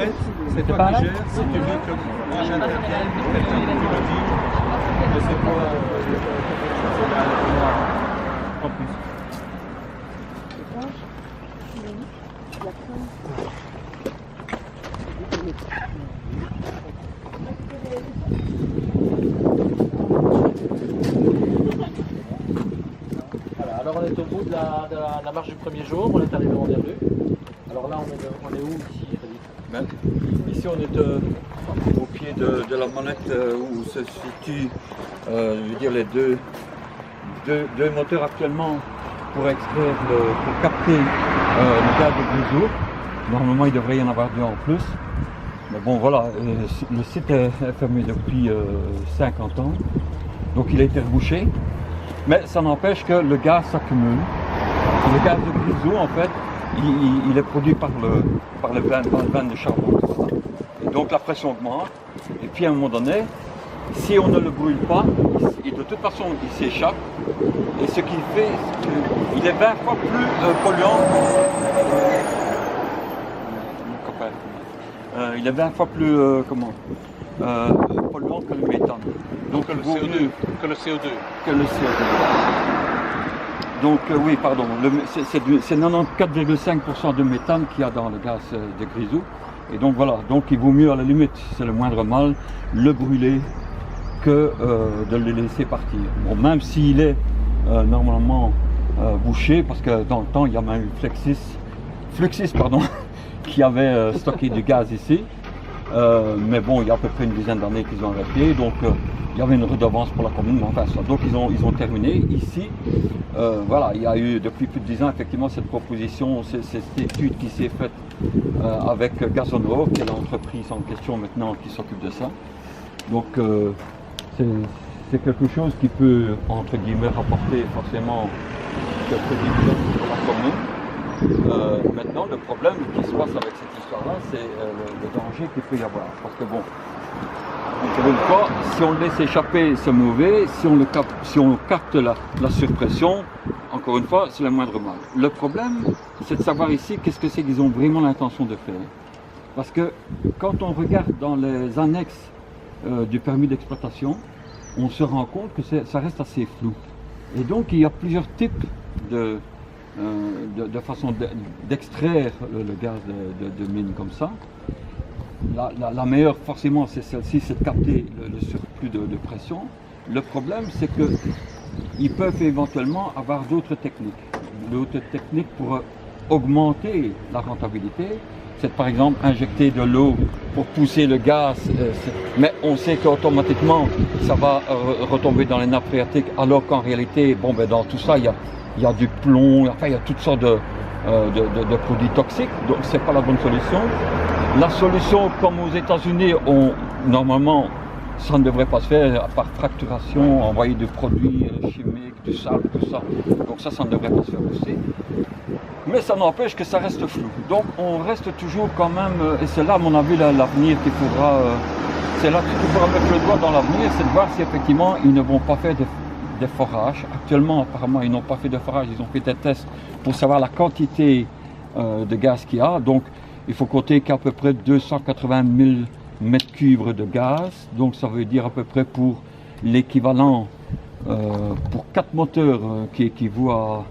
fait, c'est toi qui gères. Si tu veux que moi j'intervienne, quelqu'un qui me le dit, mais c'est toi en plus. Voilà, alors on est au bout de la marche du premier jour, on est arrivé en Rendez-vous. Alors là on est où ici, Ben, ici on est au pied de la manette où se situent je veux dire, les deux moteurs actuellement pour extraire, pour capter le gaz de Grisou. Normalement il devrait y en avoir deux en plus. Mais bon voilà, le site est fermé depuis 50 ans, donc il a été rebouché. Mais ça n'empêche que le gaz s'accumule. Le gaz de Grisou en fait, il est produit par le vin de charbon. Et donc la pression augmente. Et puis à un moment donné, si on ne le brûle pas, de toute façon il s'échappe. Et ce qu'il fait, il est 20 fois plus polluant. Il est 20 fois plus polluant que le méthane. Donc Que le CO2. Que le CO2. Que le CO2. Donc oui, pardon, c'est 94,5% de méthane qu'il y a dans le gaz de Grisou. Et donc voilà, donc il vaut mieux à la limite, c'est le moindre mal, le brûler que de le laisser partir. Bon, même s'il est normalement bouché, parce que dans le temps il y a même eu Fluxis qui avait stocké du gaz ici. Mais bon, il y a à peu près une dizaine d'années qu'ils ont arrêté, donc il y avait une redevance pour la commune, enfin ça. Donc ils ont terminé. Ici, voilà, il y a eu depuis plus de 10 ans effectivement cette proposition, cette étude qui s'est faite avec Gazonor, qui est l'entreprise en question maintenant qui s'occupe de ça. Donc c'est quelque chose qui peut, entre guillemets, rapporter forcément quelques dividendes pour la commune. Maintenant, le problème qui se passe avec cette histoire-là, c'est le danger qu'il peut y avoir. Parce que bon, encore une fois, si on le laisse échapper, c'est mauvais. Si on capte la surpression, encore une fois, c'est le moindre mal. Le problème, c'est de savoir ici qu'est-ce que c'est qu'ils ont vraiment l'intention de faire. Parce que quand on regarde dans les annexes du permis d'exploitation, on se rend compte que ça reste assez flou. Et donc, il y a plusieurs types de façon d'extraire le gaz de mine comme ça. La meilleure forcément c'est celle-ci, c'est de capter le surplus de pression. Le problème c'est qu'ils peuvent éventuellement avoir d'autres techniques pour augmenter la rentabilité. C'est par exemple injecter de l'eau pour pousser le gaz, mais on sait qu'automatiquement ça va retomber dans les nappes phréatiques, alors qu'en réalité, bon, ben, dans tout ça il y a du plomb, enfin il y a toutes sortes de produits toxiques, donc c'est pas la bonne solution. La solution, comme aux États-Unis, normalement ça ne devrait pas se faire par fracturation, envoyer des produits chimiques, du sable, tout ça. Donc ça ne devrait pas se faire aussi. Mais ça n'empêche que ça reste flou. Donc on reste toujours quand même, et c'est là à mon avis l'avenir qu'il faudra, c'est là qu'il faudra mettre le doigt dans l'avenir, c'est de voir si effectivement ils ne vont pas faire des forages. Actuellement, apparemment, ils n'ont pas fait de forage, ils ont fait des tests pour savoir la quantité de gaz qu'il y a. Donc il faut compter qu'à peu près 280 000 mètres cubes de gaz. Donc ça veut dire à peu près pour l'équivalent pour 4 moteurs qui équivaut à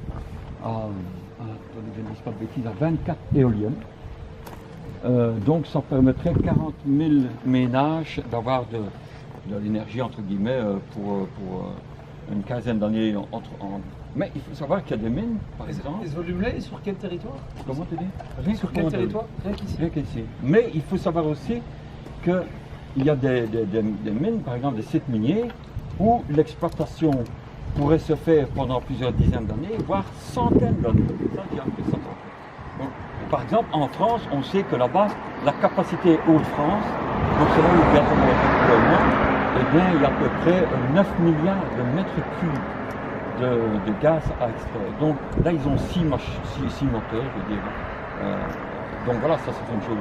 24 éoliennes. Donc ça permettrait 40 000 ménages d'avoir de l'énergie entre guillemets pour une quinzaine d'années. Mais il faut savoir qu'il y a des mines, par exemple. Ce volume-là, sur quel territoire? Comment tu dis? Rien sur quel territoire? Rien qu'ici. Rien qu'ici. Mais il faut savoir aussi qu'il y a des mines, par exemple des sites miniers, où l'exploitation pourrait se faire pendant plusieurs dizaines d'années, voire centaines d'années. Donc, par exemple, en France, on sait que là-bas, la capacité Hauts-de-France, donc c'est là où le gaz est actuellement, eh bien, il y a à peu près 9 milliards de mètres cubes de gaz à extraire. Donc là, ils ont 6 moteurs, je veux dire. Donc voilà, ça c'est une chose.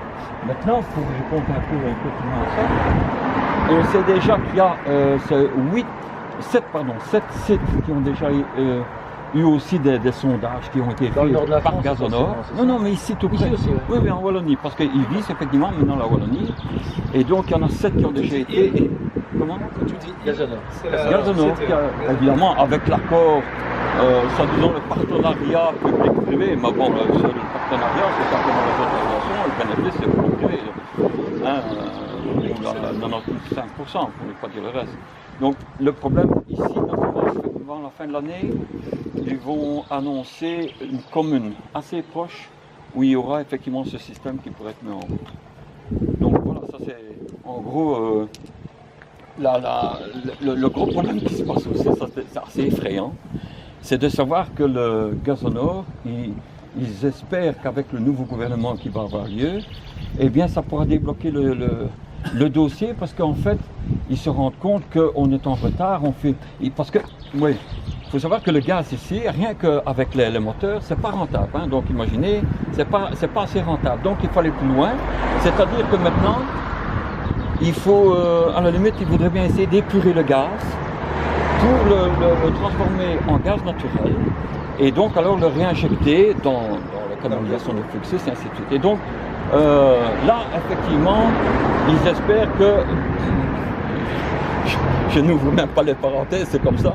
Maintenant, pour répondre un peu à ça, on sait déjà qu'il y a 7 sites qui ont déjà eu aussi des sondages qui ont été Dans le nord de la faits par France, Gazonor. essentiellement, c'est ça. Non, mais ici tout près. Ici aussi, ouais. Oui, oui, en Wallonie, parce qu'ils visent effectivement maintenant la Wallonie. Et donc il y en a 7 qui ont déjà été. Comment? Quand tu dis Gazonor. c'est la Gazonor, société. qui a, évidemment, avec l'accord, soi-disant le partenariat public-privé, mais bon, le partenariat, c'est simplement les autorisations, le bénéfice, c'est pour le privé. Hein, 95%, pour ne pas dire le reste. Donc, le problème ici, avant la fin de l'année, ils vont annoncer une commune assez proche où il y aura effectivement ce système qui pourrait être mis en route. Donc voilà, ça c'est en gros le gros problème qui se passe aussi, ça c'est assez effrayant, c'est de savoir que le Gazonor, ils espèrent qu'avec le nouveau gouvernement qui va avoir lieu, eh bien ça pourra débloquer le dossier, parce qu'en fait, ils se rendent compte qu'on est en retard, parce que, oui, il faut savoir que le gaz ici, rien qu'avec les moteurs, c'est pas rentable, hein. Donc imaginez, c'est pas assez rentable, donc il faut aller plus loin, c'est-à-dire que maintenant, il faut, à la limite, ils voudraient bien essayer d'épurer le gaz pour le transformer en gaz naturel, et donc alors le réinjecter dans la canalisation de Fluxus et ainsi de suite. Et donc, là, effectivement, ils espèrent que, je n'ouvre même pas les parenthèses, c'est comme ça.